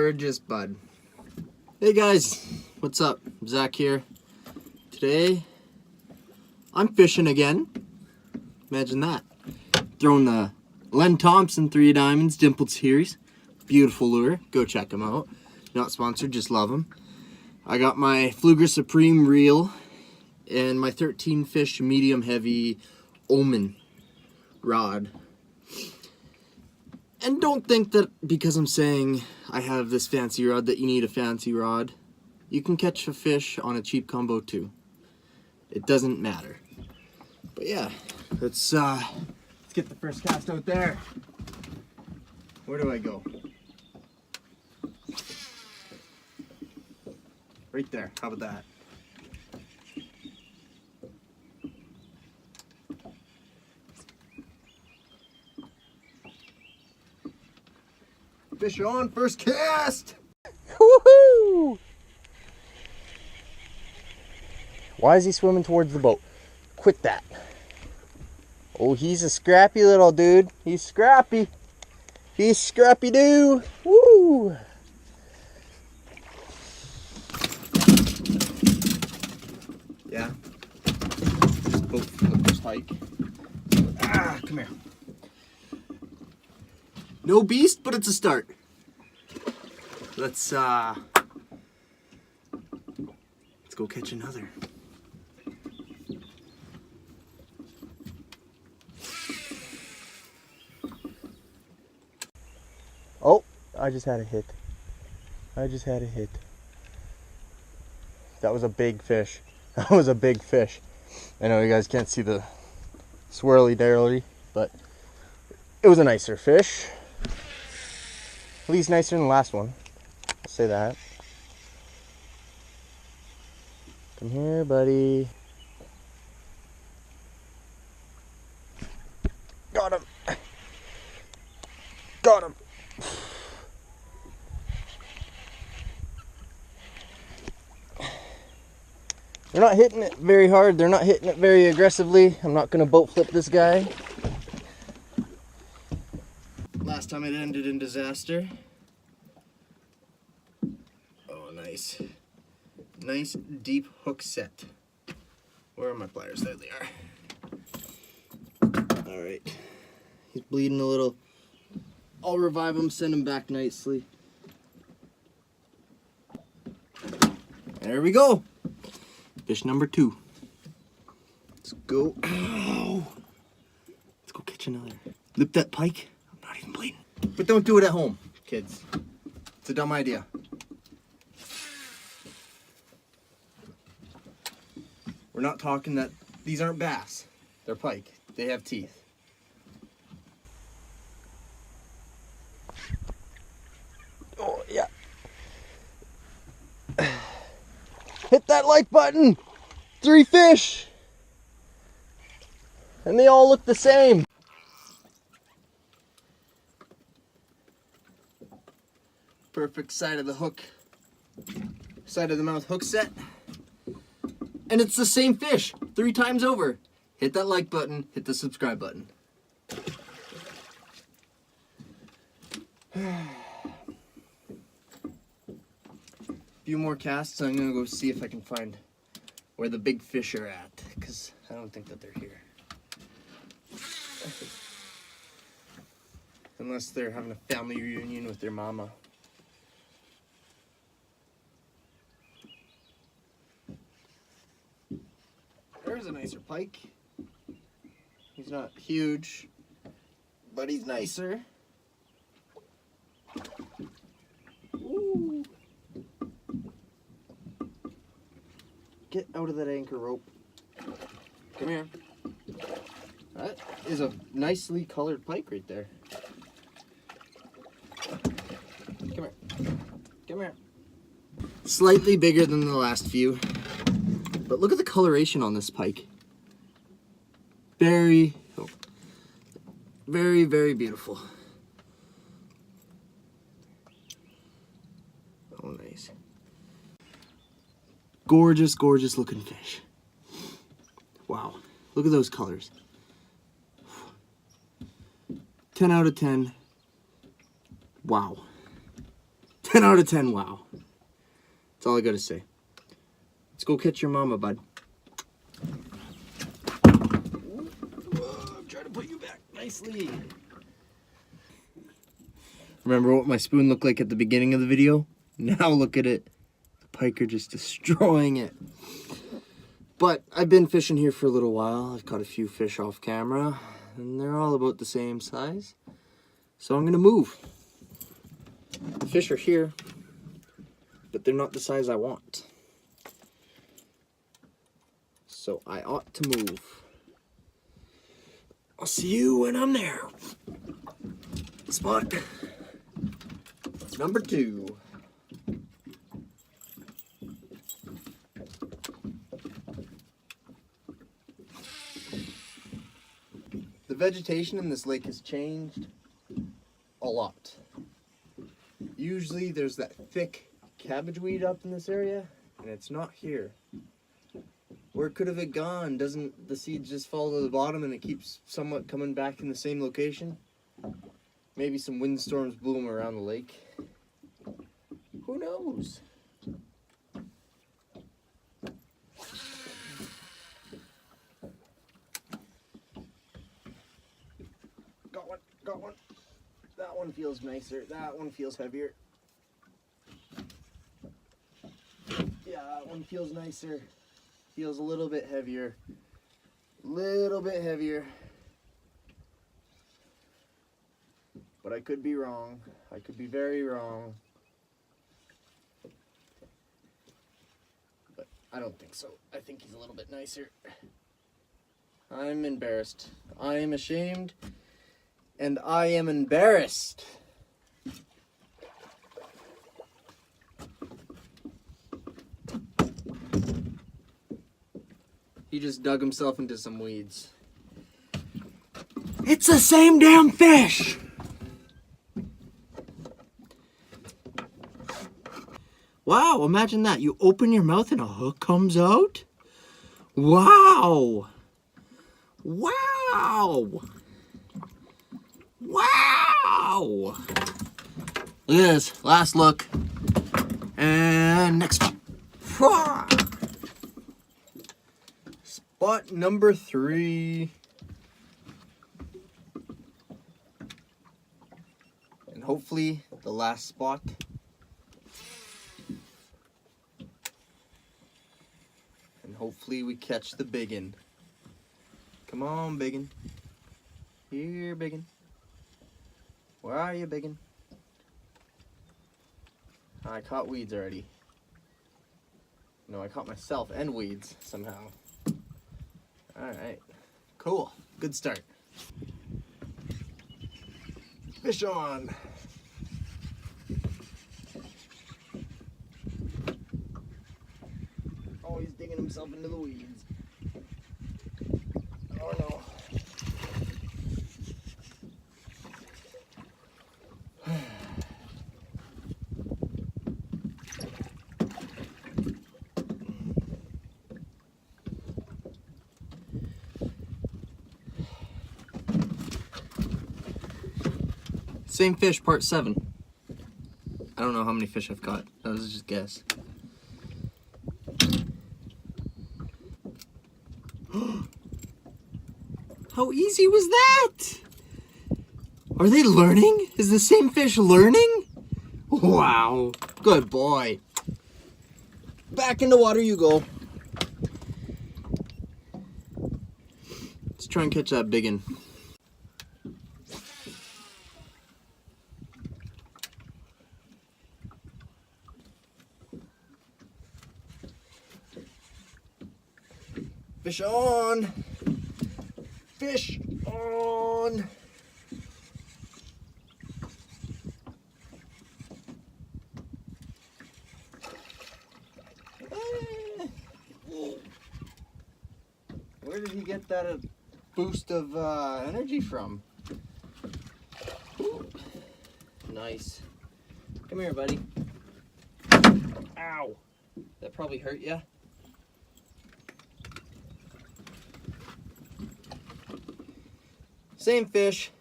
Sturgis Bud. Hey guys, what's up? Zach here. Today, I'm fishing again. Imagine that. Throwing the Len Thompson 3 Diamonds Dimpled Series. Beautiful lure. Go check them out. Not sponsored, just love them. I got my Pflueger Supreme reel and my 13 fish medium heavy Omen rod. And don't think that because I'm saying I have this fancy rod that you need a fancy rod. You can catch a fish on a cheap combo too. It doesn't matter. But yeah, let's get the first cast out there. Where do I go? Right there. How about that? Fish on, first cast! Woohoo! Why is he swimming towards the boat? Quit that. Oh, he's a scrappy little dude. He's scrappy. He's scrappy-doo. Woo! Yeah. Just boat flip this hike. Ah, come here. No beast, but it's a start. Let's go catch another. Oh, I just had a hit. That was a big fish. That was a big fish. I know you guys can't see the swirly-darly, but it was a nicer fish. At least nicer than the last one. I'll say that. Come here, buddy. Got him. Got him. They're not hitting it very hard. They're not hitting it very aggressively. I'm not going to boat flip this guy. Last time it ended in disaster. Oh, nice. Nice deep hook set. Where are my pliers? There they are. Alright. He's bleeding a little. I'll revive him, send him back nicely. There we go. Fish number 2. Let's go. Ow. Let's go catch another. Lip that pike. I'm not even bleeding. But don't do it at home, kids. It's a dumb idea. We're not talking that these aren't bass. They're pike. They have teeth. Oh, yeah. Hit that like button. 3 fish. And they all look the same. Perfect side of the hook. Side of the mouth hook set. And it's the same fish 3 times over. Hit that like button, hit the subscribe button. Few more casts, I'm gonna go see if I can find where the big fish are at, because I don't think that they're here. Unless they're having a family reunion with their mama. There's a nicer pike. He's not huge, but he's nicer. Ooh. Get out of that anchor rope. Come here. That is a nicely colored pike right there. Come here. Come here. Slightly bigger than the last few. But look at the coloration on this pike. Very, very beautiful. Oh, nice. Gorgeous, gorgeous looking fish. Wow. Look at those colors. 10 out of 10. Wow. 10 out of 10 wow. That's all I gotta say. Let's go catch your mama, bud. I'm trying to put you back nicely. Remember what my spoon looked like at the beginning of the video? Now look at it. The pike are just destroying it. But I've been fishing here for a little while. I've caught a few fish off camera, and they're all about the same size. So I'm gonna move. The fish are here, but they're not the size I want. So I ought to move. I'll see you when I'm there. Spot number 2. The vegetation in this lake has changed a lot. Usually there's that thick cabbage weed up in this area, and it's not here. Where could have it gone? Doesn't the seeds just fall to the bottom and it keeps somewhat coming back in the same location? Maybe some windstorms blew them around the lake. Who knows? Got one. That one feels nicer. That one feels heavier. Yeah, that one feels nicer. Feels a little bit heavier. Little bit heavier. But I could be wrong. I could be very wrong. But I don't think so. I think he's a little bit nicer. I'm embarrassed. I am ashamed. And I am embarrassed. He just dug himself into some weeds. It's the same damn fish! Wow, imagine that. You open your mouth and a hook comes out? Wow! Wow! Wow! Look at this. Last look. And next spot. Spot number 3. And hopefully the last spot. And hopefully we catch the biggin. Come on, biggin. Here, biggin. Where are you, biggin? I caught weeds already. No, I caught myself and weeds somehow. Alright. Cool. Good start. Fish on! Oh, he's digging himself into the weeds. Oh no. Same fish, part 7. I don't know how many fish I've caught. That was just a guess. How easy was that? Are they learning? Is the same fish learning? Wow. Good boy. Back in the water you go. Let's try and catch that biggin. Fish on! Fish on! Where did he get that boost of energy from? Ooh. Nice. Come here, buddy. Ow! That probably hurt ya. Same fish,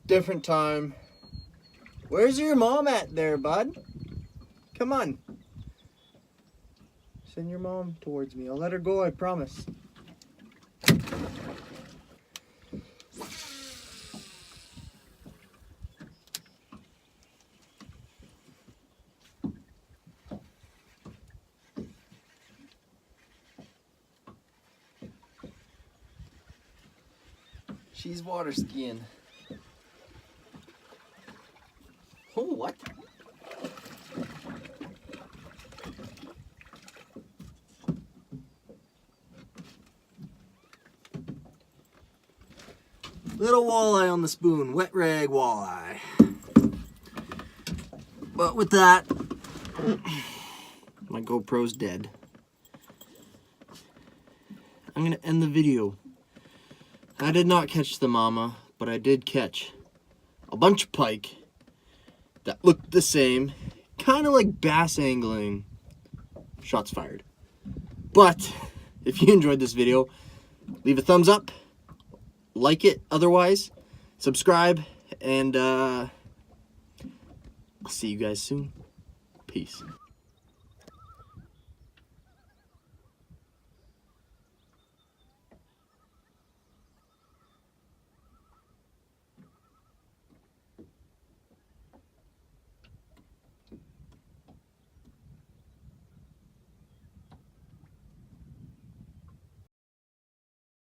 different time. Where's your mom at there, bud? Come on. Send your mom towards me. I'll let her go, I promise. She's water skiing. Oh, what? Little walleye on the spoon, wet rag walleye. But with that, my GoPro's dead. I'm gonna end the video. I did not catch the mama, but I did catch a bunch of pike that looked the same, kind of like bass angling. Shots fired. But if you enjoyed this video, leave a thumbs up, like it, otherwise subscribe, and I'll see you guys soon. Peace.